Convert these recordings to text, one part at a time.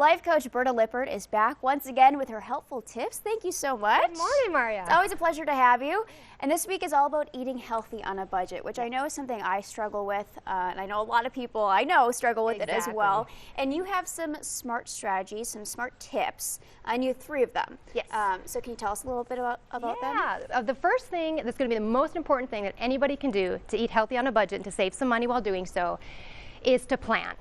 Life coach Berta Lippert is back once again with her helpful tips. Thank you so much. Good morning, Maria. It's always a pleasure to have you. And this week is all about eating healthy on a budget, which I know is something I struggle with, and I know a lot of people I know struggle with it as well. And you have some smart strategies, some smart tips, and you have 3 of them. Yes. So can you tell us a little bit about them? Yeah. The first thing that's going to be the most important thing that anybody can do to eat healthy on a budget and to save some money while doing so is to plan.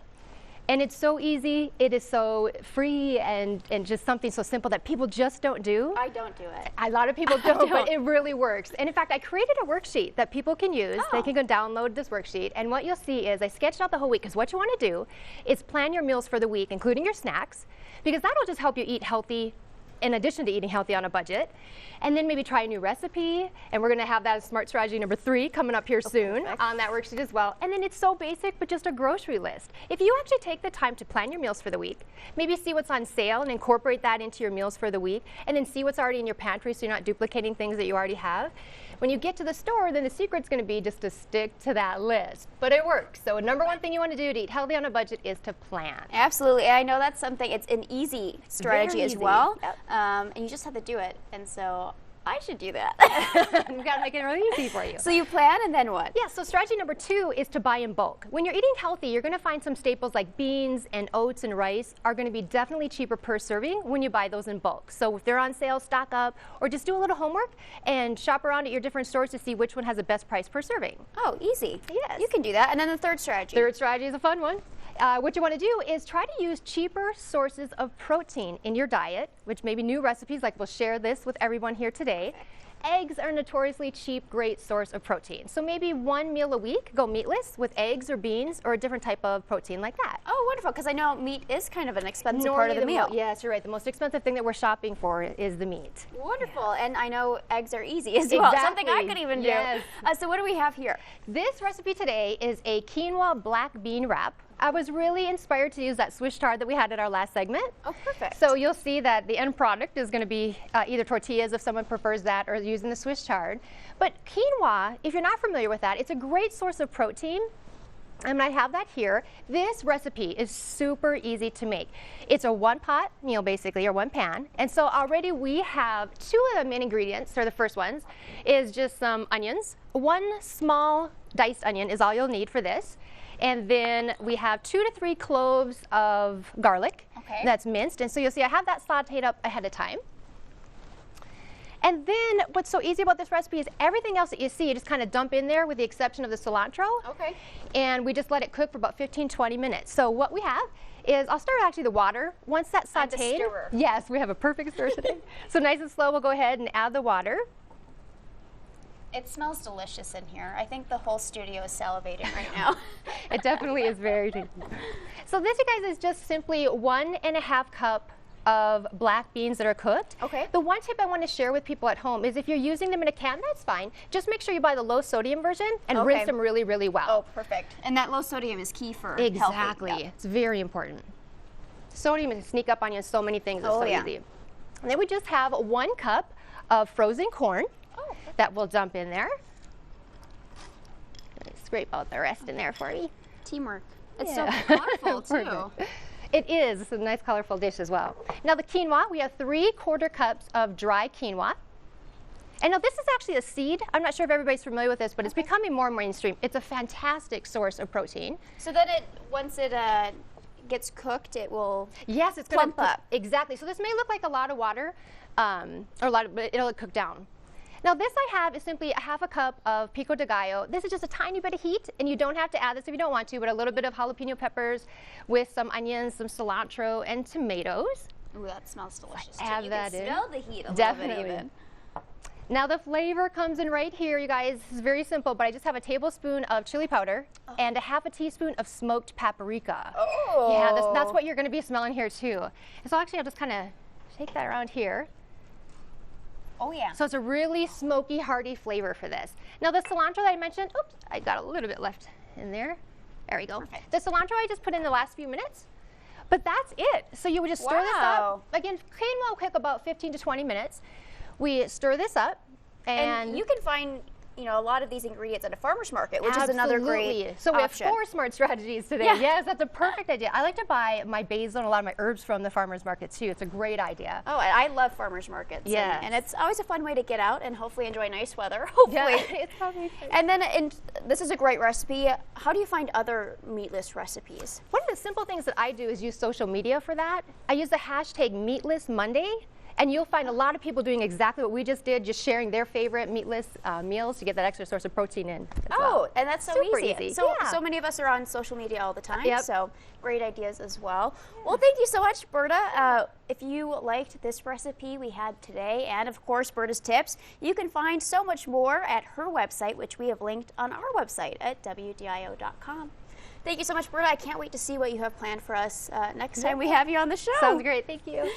And it's so easy, it is so free, and just something so simple that people just don't do. I don't do it. A lot of people don't, but it really works. And in fact, I created a worksheet that people can use. They can go download this worksheet, and what you'll see is I sketched out the whole week, because what you want to do is plan your meals for the week, including your snacks, because that'll just help you eat healthy in addition to eating healthy on a budget. And then maybe try a new recipe, and we're going to have that as smart strategy number 3 coming up here soon on that worksheet as well. And then it's so basic, but just a grocery list. If you actually take the time to plan your meals for the week, maybe see what's on sale and incorporate that into your meals for the week, and then see what's already in your pantry so you're not duplicating things that you already have. When you get to the store, then the secret's going to be just to stick to that list. But it works. So number 1 thing you want to do to eat healthy on a budget is to plan. Absolutely. I know that's something, it's an easy strategy as well. Yep. And you just have to do it. And so I should do that. We've got to make it really easy for you. So you plan, and then what? Yeah, so strategy number 2 is to buy in bulk. When you're eating healthy, you're going to find some staples like beans and oats and rice are going to be definitely cheaper per serving when you buy those in bulk. So if they're on sale, stock up, or just do a little homework and shop around at your different stores to see which one has the best price per serving. Oh, easy. Yes. You can do that. And then the third strategy. Third strategy is a fun one. What you want to do is try to use cheaper sources of protein in your diet, which may be new recipes, like we'll share this with everyone here today. Eggs are a notoriously cheap, great source of protein. So maybe 1 meal a week, go meatless with eggs or beans or a different type of protein like that. Oh, wonderful, because I know meat is kind of an expensive part of the meal. Yes, you're right. The most expensive thing that we're shopping for is the meat. Wonderful, and I know eggs are easy as well, something I could even do. Yes. So what do we have here? This recipe today is a Quinoa Black Bean Wrap. I was really inspired to use that Swiss chard that we had at our last segment. Oh, perfect. So you'll see that the end product is going to be either tortillas if someone prefers that, or using the Swiss chard. But quinoa, if you're not familiar with that, it's a great source of protein. And I have that here. This recipe is super easy to make. It's a 1-pot meal basically, or 1 pan. And so already we have 2 of the main ingredients, or the first ones, is just some onions. 1 small diced onion is all you'll need for this. And then we have 2 to 3 cloves of garlic that's minced. And so you'll see I have that sauteed up ahead of time. And then what's so easy about this recipe is everything else that you see, you just kind of dump in there with the exception of the cilantro. Okay. And we just let it cook for about 15-20 minutes. So what we have is, I'll start with actually the water. Once that's sauteed. The stirrer. Yes, we have a perfect stir today. So nice and slow, we'll go ahead and add the water. It smells delicious in here. I think the whole studio is salivating right now. It definitely is very tasty. So this, you guys, is just simply 1.5 cup of black beans that are cooked. Okay. The one tip I want to share with people at home is if you're using them in a can, that's fine. Just make sure you buy the low sodium version and rinse them really, really well. Oh, perfect. And that low sodium is key for exactly. healthy. Yeah. It's very important. Sodium can sneak up on you in so many things. It's so easy. And then we just have 1 cup of frozen corn. That we'll dump in there. Scrape out the rest in there for me. Teamwork. It's so colorful too. It is. It's a nice colorful dish as well. Now the quinoa, we have 3/4 cups of dry quinoa. And now this is actually a seed. I'm not sure if everybody's familiar with this, but it's becoming more and more mainstream. It's a fantastic source of protein. So then once it gets cooked, it will it's plump up. Exactly. So this may look like a lot of water, but it'll cook down. Now this I have is simply 1/2 cup of pico de gallo. This is just a tiny bit of heat, and you don't have to add this if you don't want to, but a little bit of jalapeno peppers with some onions, some cilantro, and tomatoes. Ooh, that smells delicious. Add that in. You can smell the heat a Definitely. little bit even. Now the flavor comes in right here, you guys. This is very simple, but I just have a tablespoon of chili powder and 1/2 teaspoon of smoked paprika. Oh. Yeah, that's what you're going to be smelling here too. And so actually I'll just kind of shake that around here. Oh yeah. So it's a really smoky, hearty flavor for this. Now the cilantro that I mentioned, oops, I got a little bit left in there. There we go. Perfect. The cilantro I just put in the last few minutes. But that's it. So you would just stir this up. Again, quinoa will cook about 15 to 20 minutes. We stir this up. And you can find you know, a lot of these ingredients at a farmer's market, which is another great So we have option. 4 smart strategies today. Yeah. Yes, that's a perfect idea. I like to buy my basil and a lot of my herbs from the farmer's market too. It's a great idea. Oh, and I love farmers markets. Yes. And it's always a fun way to get out and hopefully enjoy nice weather. Hopefully. Yeah, it's probably true. And then this is a great recipe. How do you find other meatless recipes? One of the simple things that I do is use social media for that. I use the hashtag Meatless Monday. And you'll find a lot of people doing exactly what we just did, just sharing their favorite meatless meals to get that extra source of protein in. And that's so Super easy. easy. So, Yeah. so many of us are on social media all the time, Yep. so great ideas as well. Well, thank you so much, Berta. If you liked this recipe we had today, and of course Berta's tips, you can find so much more at her website, which we have linked on our website at wdio.com. Thank you so much, Berta. I can't wait to see what you have planned for us next time we have you on the show. Sounds great. Thank you.